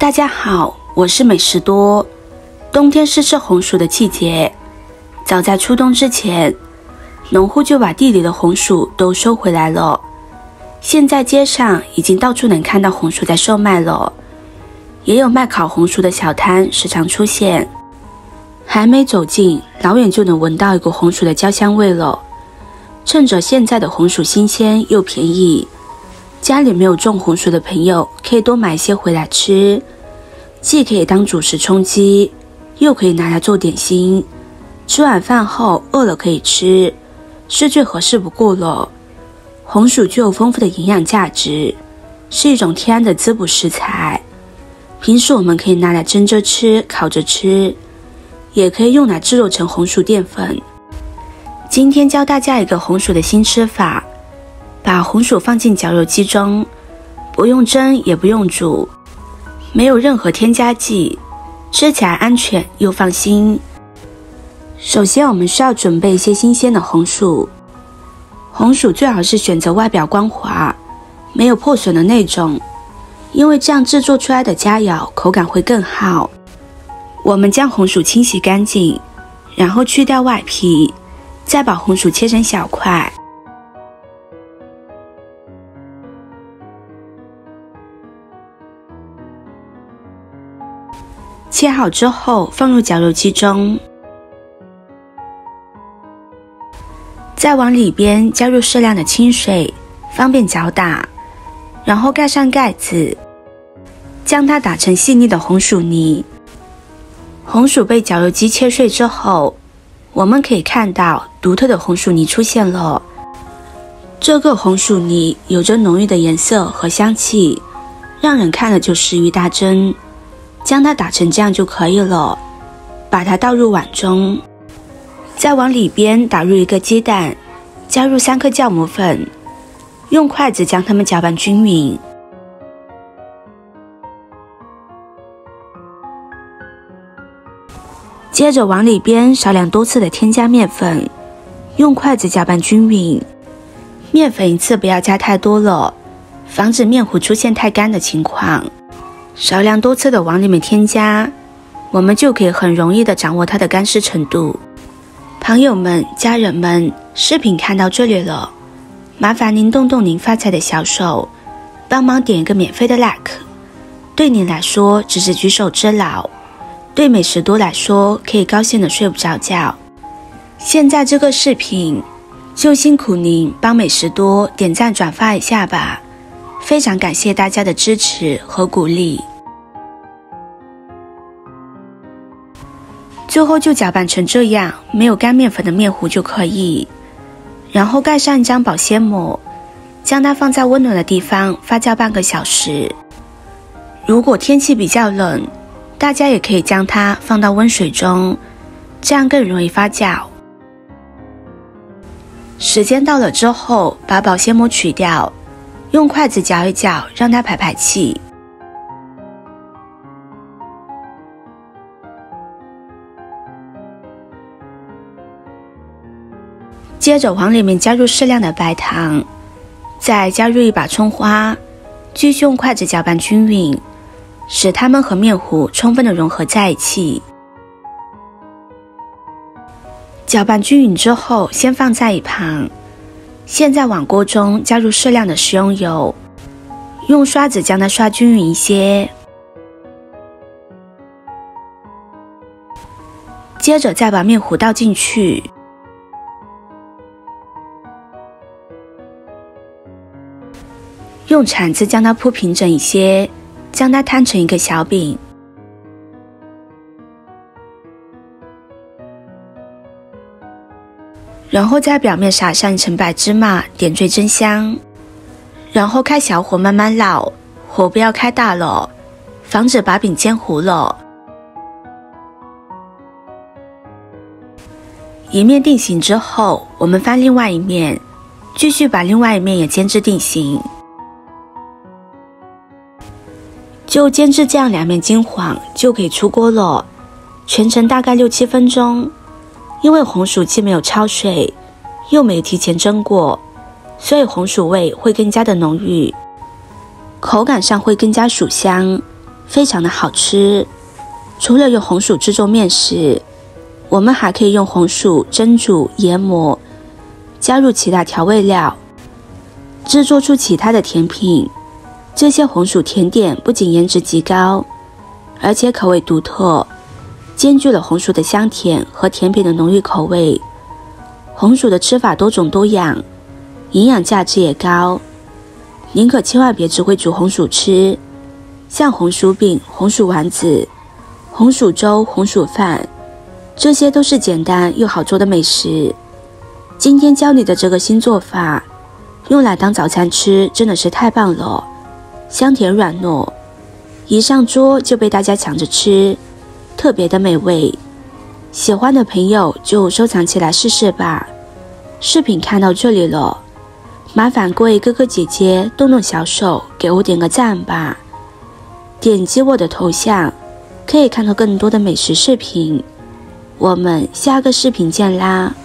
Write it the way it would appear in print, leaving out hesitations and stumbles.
大家好，我是美食多。冬天是吃红薯的季节，早在初冬之前，农户就把地里的红薯都收回来了。现在街上已经到处能看到红薯在售卖了，也有卖烤红薯的小摊时常出现。还没走近，老远就能闻到一股红薯的焦香味了。趁着现在的红薯新鲜又便宜，家里没有种红薯的朋友可以多买一些回来吃，既可以当主食充饥，又可以拿来做点心。吃晚饭后饿了可以吃，是最合适不过了。红薯具有丰富的营养价值，是一种天然的滋补食材。平时我们可以拿来蒸着吃、烤着吃，也可以用来制作成红薯淀粉。今天教大家一个红薯的新吃法，把红薯放进绞肉机中，不用蒸也不用煮，没有任何添加剂，吃起来安全又放心。首先我们需要准备一些新鲜的红薯，红薯最好是选择外表光滑、没有破损的那种，因为这样制作出来的佳肴口感会更好。我们将红薯清洗干净，然后去掉外皮，再把红薯切成小块。切好之后放入绞肉机中，再往里边加入适量的清水，方便搅打，然后盖上盖子，将它打成细腻的红薯泥。红薯被绞肉机切碎之后，我们可以看到独特的红薯泥出现了。这个红薯泥有着浓郁的颜色和香气，让人看了就食欲大增。将它打成这样就可以了，把它倒入碗中，再往里边打入一个鸡蛋，加入3颗酵母粉，用筷子将它们搅拌均匀。接着往里边少量多次的添加面粉，用筷子搅拌均匀。面粉一次不要加太多了，防止面糊出现太干的情况。少量多次的往里面添加，我们就可以很容易的掌握它的干湿程度。朋友们、家人们，视频看到这里了，麻烦您动动您发财的小手，帮忙点一个免费的 like， 对您来说只是举手之劳，对美食多来说可以高兴的睡不着觉。现在这个视频就辛苦您帮美食多点赞转发一下吧，非常感谢大家的支持和鼓励。最后就搅拌成这样，没有干面粉的面糊就可以，然后盖上一张保鲜膜，将它放在温暖的地方发酵半个小时。如果天气比较冷，大家也可以将它放到温水中，这样更容易发酵。时间到了之后，把保鲜膜取掉，用筷子搅一搅，让它排气。接着往里面加入适量的白糖，再加入一把葱花，继续用筷子搅拌均匀，使它们和面糊充分的融合在一起。搅拌均匀之后，先放在一旁。现在往锅中加入适量的食用油，用刷子将它刷均匀一些。接着再把面糊倒进去，用铲子将它铺平整一些，将它摊成一个小饼。然后在表面撒上一层白芝麻，点缀真香。然后开小火慢慢烙，火不要开大了，防止把饼煎糊了。一面定型之后，我们翻另外一面，继续把另外一面也煎至定型。就煎至这样2面金黄就可以出锅了，全程大概6、7分钟。因为红薯既没有焯水，又没有提前蒸过，所以红薯味会更加的浓郁，口感上会更加薯香，非常的好吃。除了用红薯制作面食，我们还可以用红薯蒸煮、研磨，加入其他调味料，制作出其他的甜品。这些红薯甜点不仅颜值极高，而且口味独特，兼具了红薯的香甜和甜品的浓郁口味。红薯的吃法多种多样，营养价值也高，您可千万别只会煮红薯吃，像红薯饼、红薯丸子、红薯粥、红薯饭，这些都是简单又好做的美食。今天教你的这个新做法，用来当早餐吃真的是太棒了，香甜软糯，一上桌就被大家抢着吃，特别的美味。喜欢的朋友就收藏起来试试吧。视频看到这里了，麻烦各位哥哥姐姐动动小手给我点个赞吧。点击我的头像可以看到更多的美食视频，我们下个视频见啦。